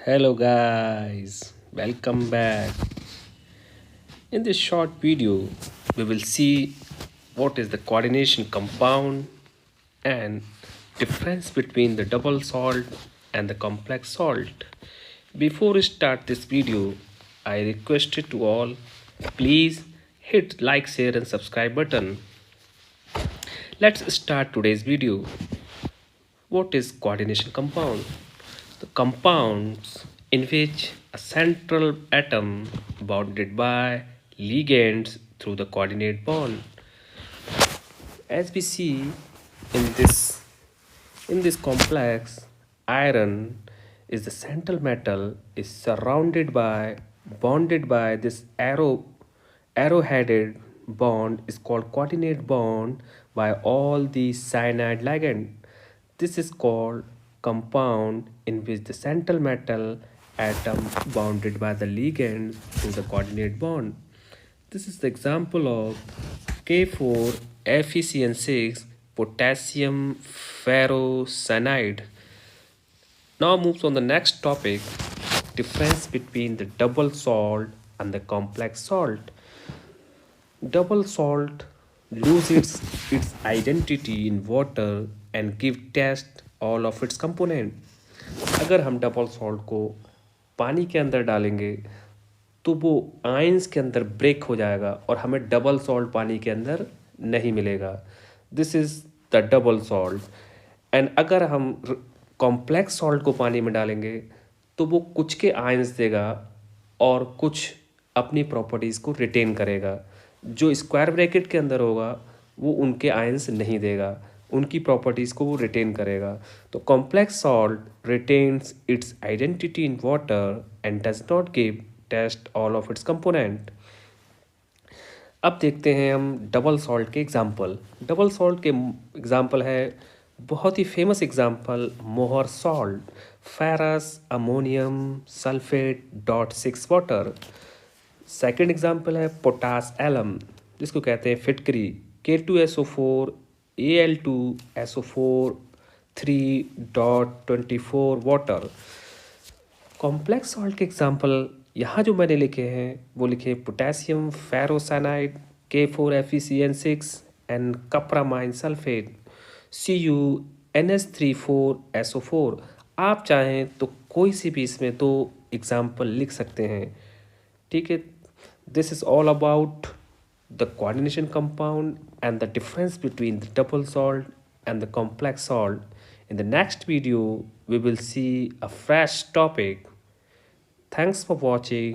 Hello guys, welcome back. In this short video, we will see what is the coordination compound and difference between the double salt and the complex salt. Before we start this video, I request it to all, please hit like, share and subscribe button. Let's start today's video. What is coordination compound? The compounds in which a central atom bounded by ligands through the coordinate bond. As we see in this complex, iron is the central metal is surrounded by bonded by this arrow-headed bond is called coordinate bond by all these cyanide ligand. This is called compound in which the central metal atom bounded by the ligand through the coordinate bond. This is the example of K4 FeCN6 potassium ferrocyanide. Now moves on the next topic, difference between the double salt and the complex salt. Double salt loses its identity in water and give test all of its component. अगर हम double salt को पानी के अंदर डालेंगे तो वो ions के अंदर ब्रेक हो जाएगा और हमें डबल सॉल्ट पानी के अंदर नहीं मिलेगा. This is the double salt. And अगर हम कॉम्प्लेक्स सॉल्ट को पानी में डालेंगे तो वो कुछ के आयंस देगा और कुछ अपनी प्रॉपर्टीज़ को रिटेन करेगा. जो स्क्वायर ब्रैकेट के अंदर होगा वो उनके आयंस नहीं देगा, उनकी प्रॉपर्टीज़ को वो रिटेन करेगा. तो complex salt retains its identity in water and does not give test all of its component. अब देखते हैं हम डबल सॉल्ट के एग्जाम्पल. डबल सॉल्ट के एग्जाम्पल है बहुत ही famous example Mohr salt, ferrous ammonium sulphate .6 water. Second example है पोटास एलम जिसको कहते हैं फिटकरी, K2SO4 Al2SO4 3.24 water. Complex salt के एग्जाम्पल यहाँ जो मैंने लिखे हैं वो लिखे potassium ferrocyanide K4FeCN6 and cuprammine sulphate CuNH3,4SO4. आप चाहें तो कोई सी भी इसमें दो एग्जाम्पल लिख सकते हैं. ठीक है. This is all about the coordination compound and the difference between the double salt and the complex salt. In the next video, we will see a fresh topic. Thanks for watching.